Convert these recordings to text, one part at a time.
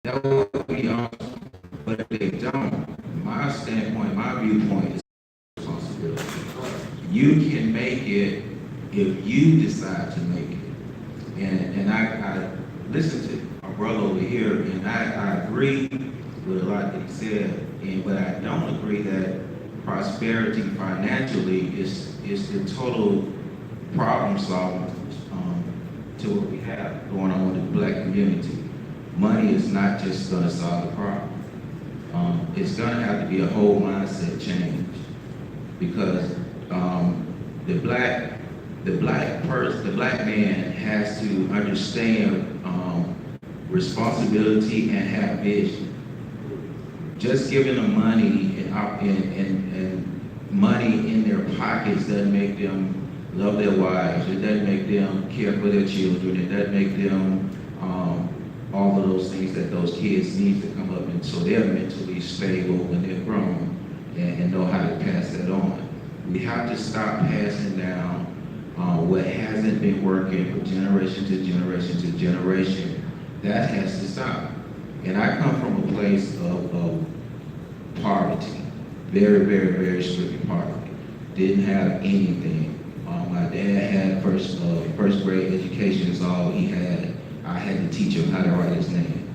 That would be awesome. But if they don't, my standpoint, my viewpoint is responsibility. You can make it if you decide to make it. And I listened to our brother over here, and I agree with a lot that he said, but I don't agree that prosperity financially is the total problem solving to what we have going on with the black community. Money is not just going to solve the problem. It's going to have to be a whole mindset change because the black man has to understand responsibility and have vision. Just giving them money and money in their pockets doesn't make them love their wives. It doesn't make them care for their children. It doesn't make them all of those things that those kids need to come up and so they're mentally stable when they're grown and know how to pass that on. We have to stop passing down what hasn't been working for generation to generation to generation. That has to stop. And I come from a place of poverty, very, very, very strict poverty. Didn't have anything. My dad had first grade education is all he had. I had to teach him how to write his name.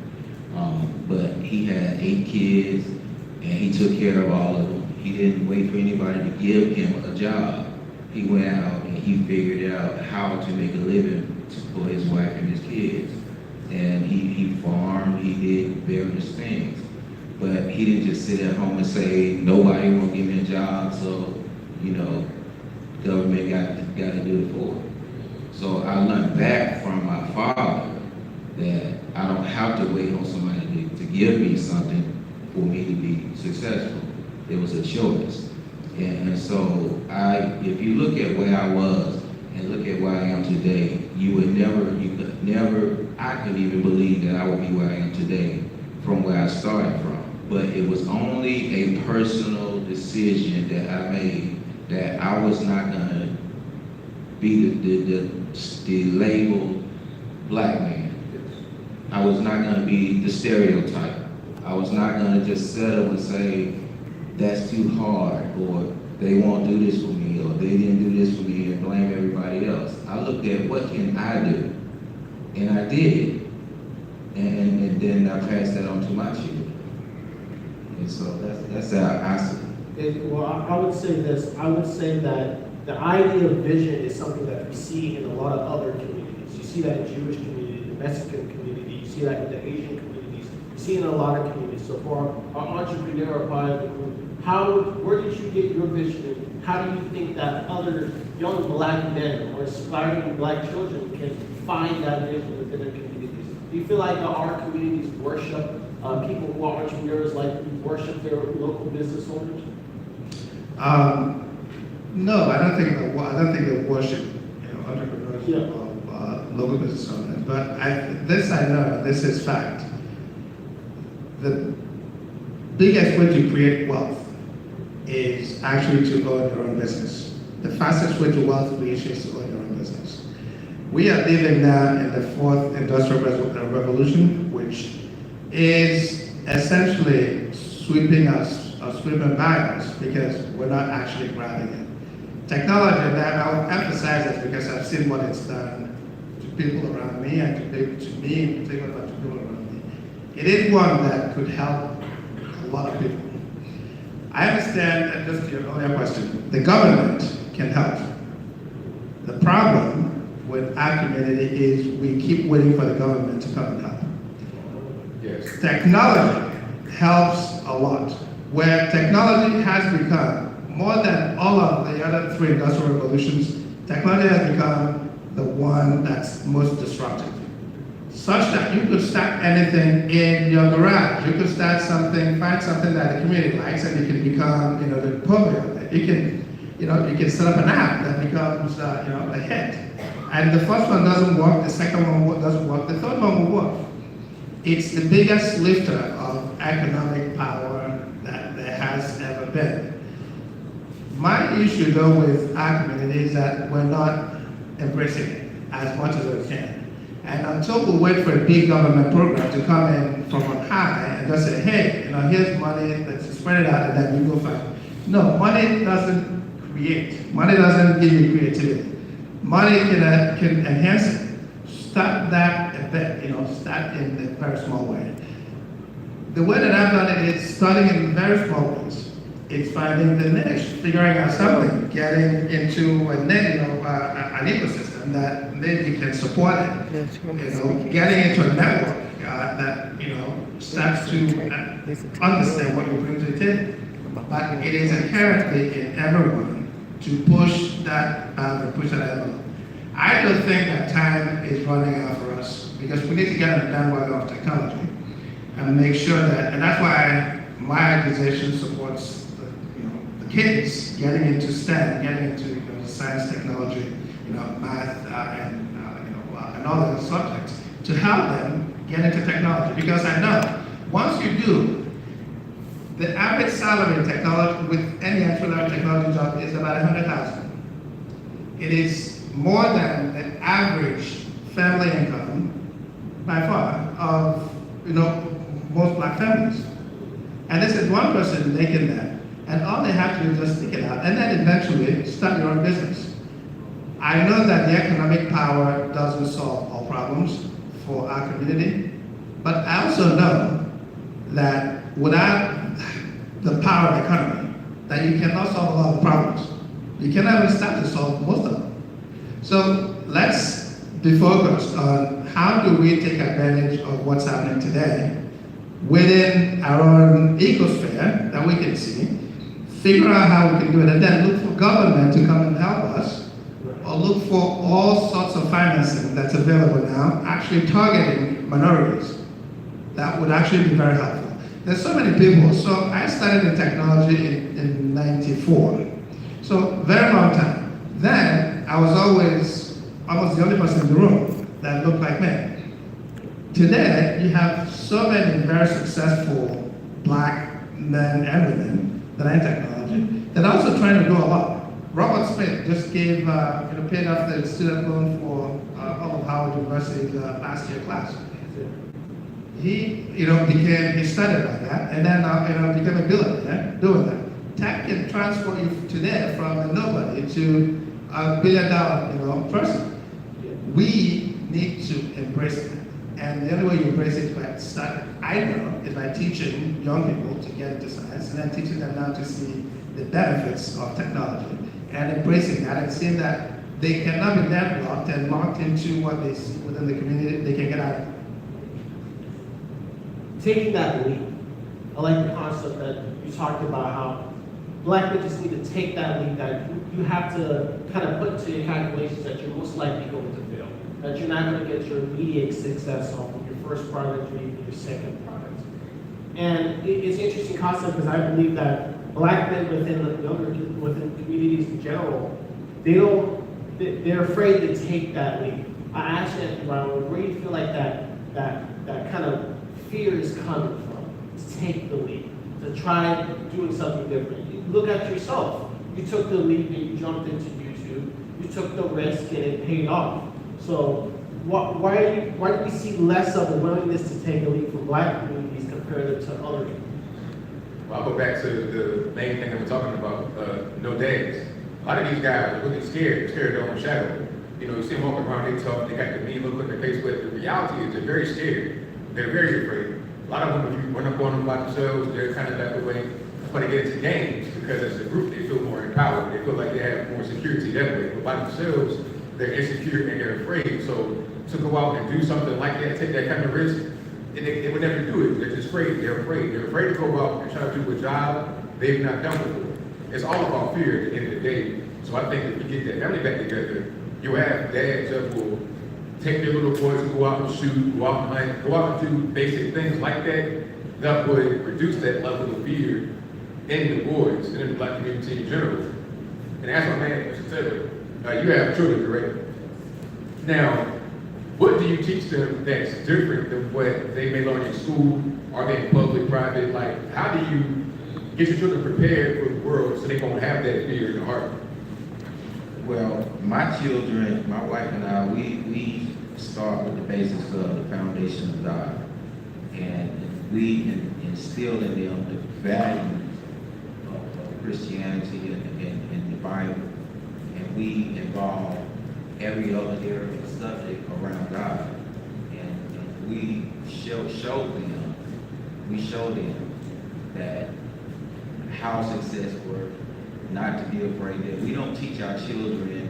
But he had 8 kids, and he took care of all of them. He didn't wait for anybody to give him a job. He went out and he figured out how to make a living for his wife and his kids. And he farmed, he did various things. But he didn't just sit at home and say, nobody won't give me a job, so, government got to do it for it. So I learned back from my father that I don't have to wait on somebody to give me something for me to be successful. It was a choice. And so if you look at where I was and look at where I am today, you could never, I couldn't even believe that I would be where I am today from where I started from. But it was only a personal decision that I made that I was not gonna be the labeled black man. I was not gonna be the stereotype. I was not gonna just settle and say, that's too hard, or they won't do this for me, or they didn't do this for me, and blame everybody else. I looked at what can I do, and I did it, and then I passed that on to my children. And so that's how I see it. Well, I would say this. I would say that the idea of vision is something that we see in a lot of other communities. You see that in Jewish community, the Mexican community, you see that in the Asian communities, you see it in a lot of communities. So for our entrepreneur part of the group, where did you get your vision, and how do you think that other young black men or aspiring black children can find that vision within their communities? Do you feel like our communities worship people who are entrepreneurs like we worship their local business owners? No, I don't think they worship entrepreneurs or local business owners. But I know this is fact. The biggest way to create wealth is actually to own your own business. The fastest way to wealth creation is to own your own business. We are living now in the 4th industrial revolution, which is essentially sweeping by us because we're not actually grabbing it. Technology, and I'll emphasize this because I've seen what it's done to people around me and to me in particular, but to people around me. It is one that could help a lot of people. I understand, and just to your earlier question, the government can help. The problem with our community is we keep waiting for the government to come and help. Yes. Technology helps a lot. Where technology has become, more than all of the other 3 industrial revolutions, technology has become the one that's most disruptive. Such that you could start anything in your garage. You could start something, find something that the community likes, and you can become, the purveyor. You can set up an app that becomes, a hit. And the first one doesn't work, the second one doesn't work, the third one will work. It's the biggest lifter of economic power that there has ever been. My issue, though, with our community is that we're not embracing it as much as we can. And until we wait for a big government program to come in from on high and just say, hey, here's money, let's spread it out and then we go find. No, money doesn't create. Money doesn't give you creativity. Money can enhance it. Start that a bit, start in a very small way. The way that I've done it is starting in very small ways. It's finding the niche, figuring out something, getting into an ecosystem that maybe can support it. Getting into a network that starts to understand what you bring to the table. But it is inherently in everyone to push that boundary, push that envelope. I don't think that time is running out for us because we need to get on the bandwagon of technology and make sure that, and that's why my organization supports the kids getting into STEM, getting into science, technology, math, and all those subjects to help them get into technology. Because I know once you do, the average salary in technology with any entry-level technology job is about $100,000. It is more than the average family income by far of most black families. And this is one person making that, and all they have to do is just stick it out, and then eventually start your own business. I know that the economic power doesn't solve all problems for our community, but I also know that without the power of the economy, that you cannot solve a lot of problems. You cannot even start to solve most of them. So let's be focused on how do we take advantage of what's happening today within our own ecosphere that we can see, figure out how we can do it, and then look for government to come and help us, or look for all sorts of financing that's available now, actually targeting minorities. That would actually be very helpful. There's so many people. So I started in technology in '94. So very long time. Then I was always almost the only person in the room that looked like me. Today, you have so many very successful black men and women that are in technology that are also trying to do a lot. Robert Smith just gave, paid off the student loan for all of Howard University's last year class. He started like that, and then became a billionaire doing that. Tech can transfer you today from a nobody to a $1 billion, person. We need to embrace that, and the only way you embrace it is by is by teaching young people to get into science, and then teaching them now to see the benefits of technology, and embracing that and seeing that they cannot be deadlocked and locked into what they see within the community. They can get out of it. Taking that leap, I like the concept that you talked about how black men just need to take that leap, that you have to kind of put into your calculations that you're most likely going to fail, that you're not going to get your immediate success off of your first product or even your second product. And it's an interesting concept because I believe that black men within communities in general, they're afraid to take that leap. I asked you, Ronald, where do you feel like that kind of fear is coming from, to take the leap, to try doing something different? You look at yourself. You took the leap and you jumped into YouTube. You took the risk and it paid off. So why do we see less of a willingness to take a leap from black communities compared to other communities? Well, I'll go back to the main thing that we're talking about, no dads. A lot of these guys are really scared their own shadow. You see them walking around, they tough, they got the mean look on their face, but the reality is they're very scared. They're very afraid. A lot of them, if you run up on them by themselves, they're kind of back away. That's why they get into games, because as a group, they feel more empowered. They feel like they have more security that way. But by themselves, they're insecure and they're afraid. So to go out and do something like that, take that kind of risk, they would never do it. They're just afraid. They're afraid. They're afraid to go out and try to do a job they've not done before. It's all about fear at the end of the day. So I think if we get that family back together, you have dads that will take their little boys to go out and shoot, go out and hunt, go out and do basic things like that, that would reduce that level of fear in the boys and in the black community in general. And as my man, Mr. Taylor, you have children, correct? Now, what do you teach them that's different than what they may learn in school? Are they in public, private? Like, how do you get your children prepared for the world so they won't have that fear in the heart? Well, my children, my wife and I, we start with the basics of the foundation of God. And we instill in them the values of Christianity and the Bible. And we involve every other area of subject around God. And we show them that how success works, not to be afraid that we don't teach our children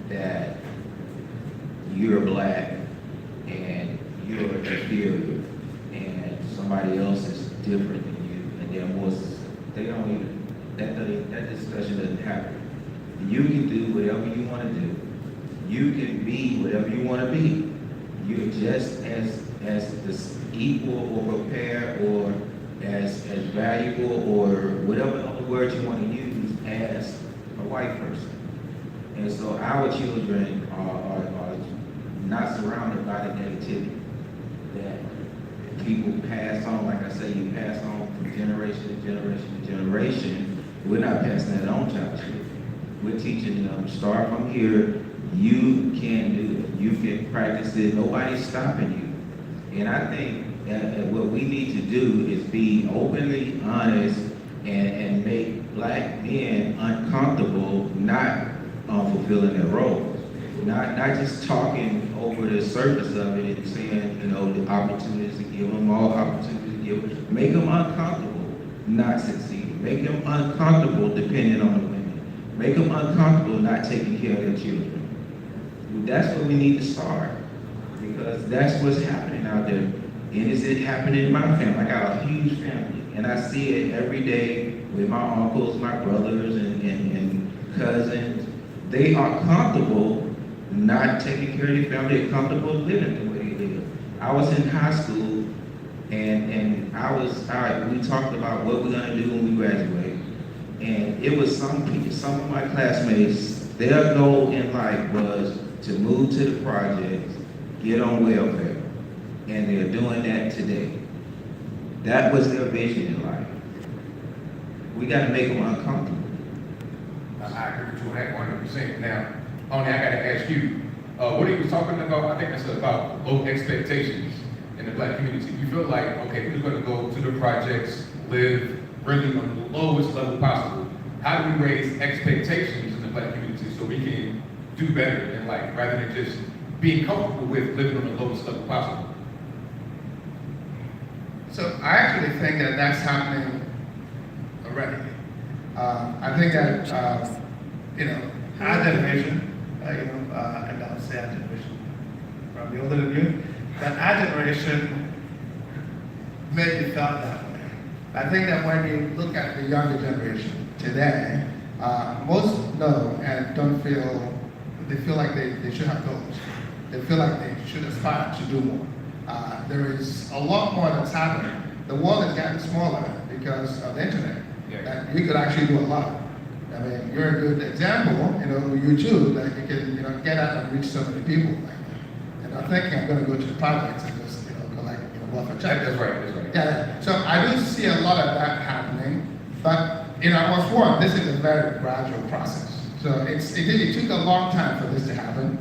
that you're black and you're inferior and somebody else is different than you and they're more, they don't even, that discussion doesn't happen. You can do whatever you want to do. You can be whatever you want to be. You're just as this equal or prepared or as valuable or whatever other word you want to use as a white person. And so our children are not surrounded by the negativity that people pass on. Like I say, you pass on from generation to generation to generation. We're not passing that on to our children. We're teaching them, start from here. You can do it. You can practice it. Nobody's stopping you. And I think what we need to do is be openly honest and make black men uncomfortable, not fulfilling their roles. Not just talking over the surface of it and saying, the opportunities to give them, all opportunities to give them. Make them uncomfortable not succeeding. Make them uncomfortable depending on the women. Make them uncomfortable not taking care of their children. That's where we need to start, because that's what's happening out there. And is it happening in my family? I got a huge family, and I see it every day with my uncles, my brothers, and cousins. They are comfortable not taking care of their family. They're comfortable living the way they live. I was in high school, and we talked about what we're gonna do when we graduate. And it was some of my classmates, their goal in life was to move to the projects, get on welfare. And they're doing that today. That was their vision in life. We got to make them uncomfortable. I agree with you on that 100%. Now, only I got to ask you, what he was talking about, I think that's about low expectations in the black community. You feel like, okay, we're going to go to the projects, live really on the lowest level possible. How do we raise expectations in the black community so we can do better in life rather than just being comfortable with living on the lowest level possible? So I actually think that that's happening already. I think that, our generation, and I'll say our generation, probably older than you, that our generation maybe felt that way. I think that when you look at the younger generation today, most know and don't feel, they feel like they should have goals. They feel like they should aspire to do more. There is a lot more that's happening. The world has gotten smaller because of the internet. Yeah. And we could actually do a lot. I mean, you're a good example, YouTube, that you can, get out and reach so many people like that. And I'm thinking I'm going to go to the projects and just, collect, welfare checks. That's right. Yeah, so I do see a lot of that happening, but, what's one, this is a very gradual process. So it took a long time for this to happen.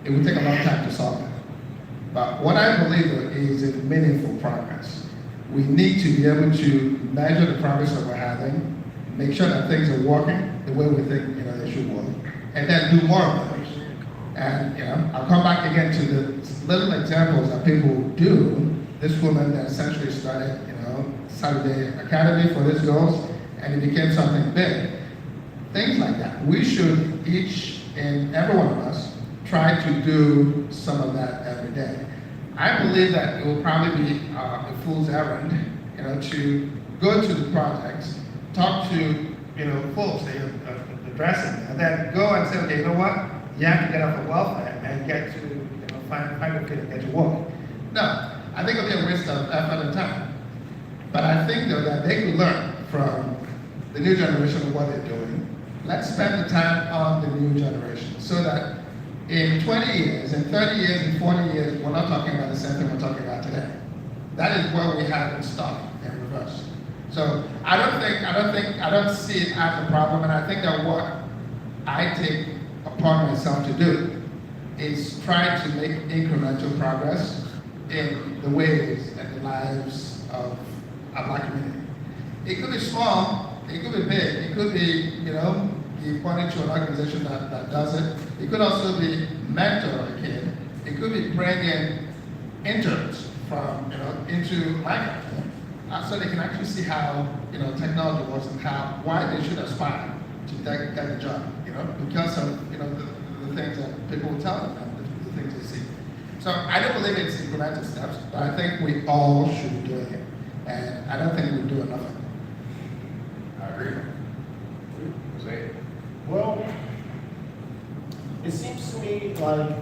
It would take a long time to solve it. But what I believe is in meaningful progress. We need to be able to measure the progress that we're having, make sure that things are working the way we think they should work, and then do more of those. And I'll come back again to the little examples that people do. This woman that essentially started, Saturday Academy for these girls, and it became something big. Things like that. We should, each and every one of us, try to do some of that every day. I believe that it will probably be a fool's errand, to go to the projects, talk to, folks that you're addressing, and then go and say, okay, you know what? You have to get off of welfare and get to, find a kid and get to work. No, I think it'll be a waste of effort and time. But I think, though, that they could learn from the new generation of what they're doing. Let's spend the time on the new generation so that in 20 years, in 30 years, in 40 years, we're not talking about the same thing we're talking about today. That is where we have it stopped in reverse. So I don't see it as a problem, and I think that what I take upon myself to do is try to make incremental progress in the ways and the lives of our Black community. It could be small, it could be big, it could be, be pointing to an organization that does it. It could also be mentor a kid. It could be bringing interns from, into my company, so they can actually see how, technology works and why they should aspire to get the job, because of, the things that people will tell them and the things they see. So I don't believe it's incremental steps, but I think we all should be doing it. And I don't think we do enough of it. I agree. Say it. Well, it seems to me like